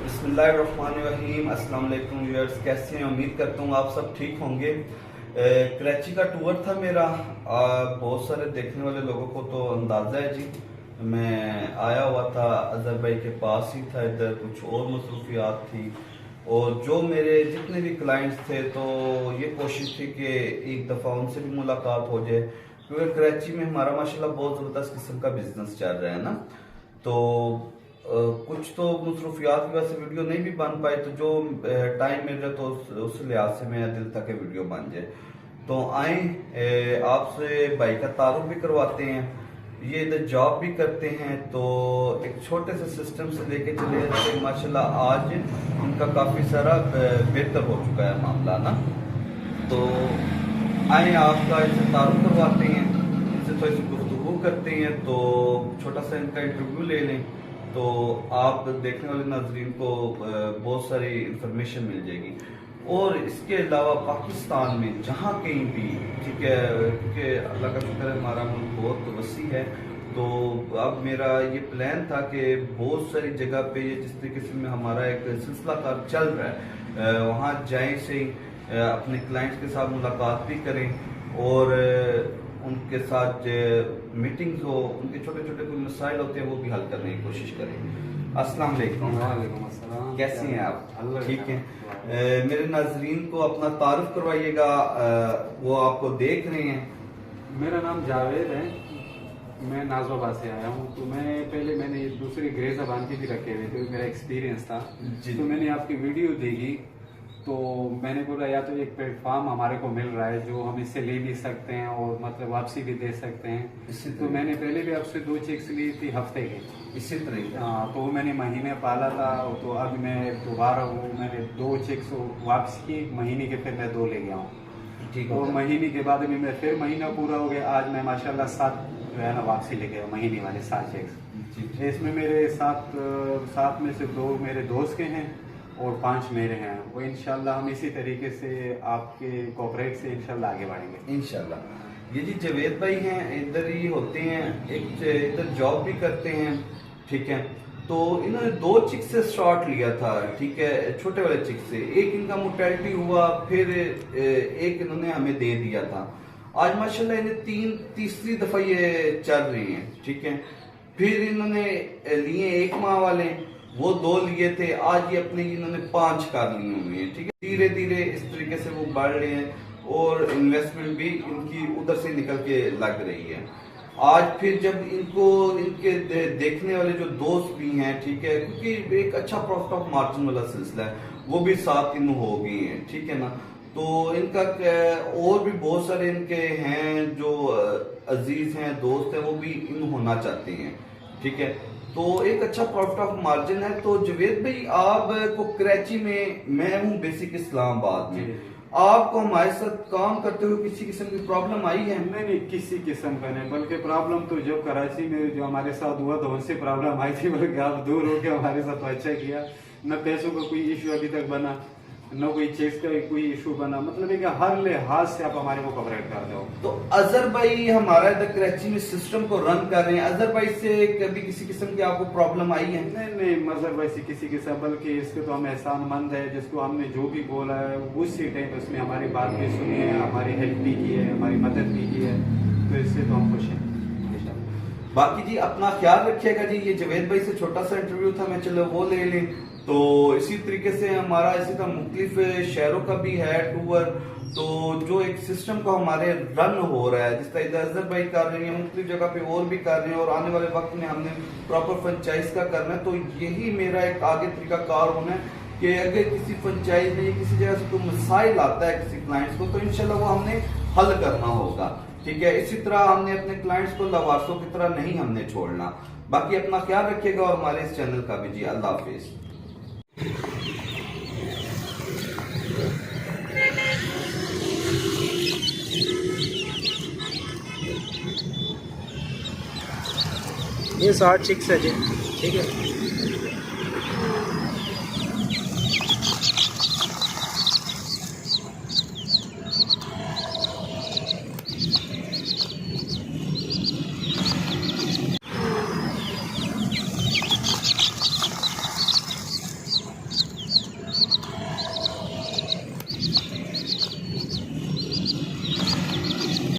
बिस्मिल्लाहिर्रहमानिर्रहीम। अस्सलाम वालेकुम व्यूअर्स, कैसे हैं? उम्मीद करता हूँ आप सब ठीक होंगे। कराची का टूर था मेरा। बहुत सारे देखने वाले लोगों को तो अंदाज़ा है जी, मैं आया हुआ था अजहर भाई के पास ही था, इधर कुछ और मसरूफियात थी और जो मेरे जितने भी क्लाइंट्स थे तो ये कोशिश थी कि एक दफ़ा उनसे भी मुलाकात हो जाए, क्योंकि कराची में हमारा माशाल्लाह बहुत ज़बरदस्त किस्म का बिजनेस चल रहा है ना। तो कुछ तो मसरूफियात की वजह से वीडियो नहीं भी बन पाए, तो जो टाइम मिल रहा तो उस लिहाज से मेरा दिल था कि वीडियो बन जाए। तो आए आपसे भाई का तारुफ भी करवाते हैं, ये इधर जॉब भी करते हैं। तो एक छोटे से सिस्टम से लेके चले जाते हैं, माशाल्लाह आज उनका काफ़ी सारा बेहतर हो चुका है मामला ना। तो आए आपका इनसे तारुफ करवाते हैं, इनसे थोड़ी सी गुफ्तगू करते हैं, तो छोटा सा इनका इंटरव्यू ले लें तो आप देखने वाले नाजरीन को बहुत सारी इंफॉर्मेशन मिल जाएगी। और इसके अलावा पाकिस्तान में जहाँ कहीं भी, ठीक है, क्योंकि अल्लाह का शुक्र है हमारा मुल्क बहुत वसी है, तो अब मेरा ये प्लान था कि बहुत सारी जगह पे ये जिस तरीके से में हमारा एक सिलसिला कार चल रहा है, वहाँ जाएं से अपने क्लाइंट्स के साथ मुलाकात भी करें और उनके साथ मीटिंग्स हो, उनके छोटे छोटे कोई मसाइल होते हैं वो भी हल करने की कोशिश करें। अस्सलाम वालेकुम। वालेकुम अस्सलाम। कैसे हैं आप? ठीक हैं। मेरे नाजरीन को अपना तारुफ करवाइएगा, वो आपको देख रहे हैं। मेरा नाम जावेद है, मैं नाजवाबाद से आया हूँ। तो मैंने दूसरी ग्रे ज़बान की भी रखे हुए थे, मेरा एक्सपीरियंस था। तो मैंने आपकी वीडियो देखी तो मैंने बोला या तो एक प्लेटफॉर्म हमारे को मिल रहा है जो हम इससे ले भी सकते हैं और मतलब वापसी भी दे सकते हैं। तो मैंने पहले भी आपसे 2 चेक्स ली थी हफ्ते के इसी तरह। हाँ, तो मैंने महीने पाला था। तो अब मैं दोबारा मैंने 2 चेक्स वापसी की, महीने के फिर मैं 2 ले गया हूँ। ठीक और महीने के बाद में मैं फिर महीना पूरा हो गया, आज मैं माशाल्लाह 7 जो है ना वापसी ले गया, महीने वाले 7 चेक्स। इसमें मेरे 7 में से 2 मेरे दोस्त के हैं और 5 मेरे हैं। वो इंशाल्लाह हम इसी तरीके से आपके कोऑपरेट से इंशाल्लाह आगे बढ़ेंगे इंशाल्लाह। ये जी जवेद भाई हैं, इधर ही होते हैं, एक इधर जॉब भी करते हैं, ठीक है। तो इन्होंने 2 चिक से स्टार्ट लिया था, ठीक है, छोटे वाले चिक से। एक इनका मोर्टेलिटी हुआ, फिर एक इन्होंने हमें दे दिया था। आज माशाल्लाह इन्हें तीसरी दफा ये चल रही हैं, ठीक है। फिर इन्होंने लिए 1 माह वाले, वो 2 लिए थे, आज ये अपने इन्होंने 5 कार लिए हुए हैं, ठीक है। धीरे धीरे इस तरीके से वो बढ़ रहे हैं और इन्वेस्टमेंट भी इनकी उधर से निकल के लग रही है। आज फिर जब इनके देखने वाले जो दोस्त भी हैं, ठीक है, क्योंकि एक अच्छा प्रॉफिट ऑफ मार्जिन वाला सिलसिला है, वो भी साथ इन हो गई हैं, ठीक है ना। तो इनका और भी बहुत सारे इनके हैं जो अजीज हैं, दोस्त हैं, वो भी इन होना चाहते हैं, ठीक है। तो एक अच्छा प्रॉफिट ऑफ मार्जिन है। तो जवेद भाई, आप को कराची में, मैं हूँ बेसिक इस्लामाबाद में, आपको हमारे साथ काम करते हुए किसी किस्म की प्रॉब्लम आई है? नहीं, किसी किस्म का नहीं, बल्कि प्रॉब्लम तो जब कराची में जो हमारे साथ हुआ तो उनसे प्रॉब्लम आई थी, बल्कि आप दूर हो के हमारे साथ तो अच्छा किया। न पैसों का कोई इशू अभी तक बना, न कोई चेक्स का कोई इशू बना, मतलब है कि हर लिहाज से आप हमारे को कवरेट कर दो। तो अजहर भाई हमारा इधर कराची में सिस्टम को रन कर रहे हैं, अजहर भाई से कभी किसी किस्म की आपको प्रॉब्लम आई है? नहीं, मजहर भाई से किसी किस्म, बल्कि इसके तो हम एहसानमंद है, जिसको हमने जो भी बोला है उसी टाइम उसने हमारी बात भी सुनी है, हमारी हेल्प भी की है, हमारी मदद भी की है, तो इससे तो हम खुश हैं। बाकी जी अपना ख्याल रखिएगा जी। ये जवेद भाई से छोटा सा इंटरव्यू था, मैं चलो वो ले लें। तो इसी तरीके से हमारा इसी तरह मुख्तलिफ शहरों का भी है टूर, तो जो एक सिस्टम को हमारे रन हो रहा है, जिस तरह इधर अजहर भाई कर रहे हैं, मुख्तलिफ जगह पे और भी कर रहे हैं, और आने वाले वक्त में हमने प्रॉपर फ्रेंचाइज का करना है। तो यही मेरा एक आगे तरीका कार होना है कि अगर किसी फ्रेंचाइज में किसी जगह से कोई मसाइल आता है किसी क्लाइंट्स को, तो इंशाल्लाह वो हमने हल करना होगा, ठीक है। इसी तरह हमने अपने क्लाइंट्स को लवारसों की तरह नहीं हमने छोड़ना। बाकी अपना ख्याल रखिएगा और हमारे इस चैनल का भी जी। अल्लाह हाफिज। ये 60 चिक्स है जी, ठीक है।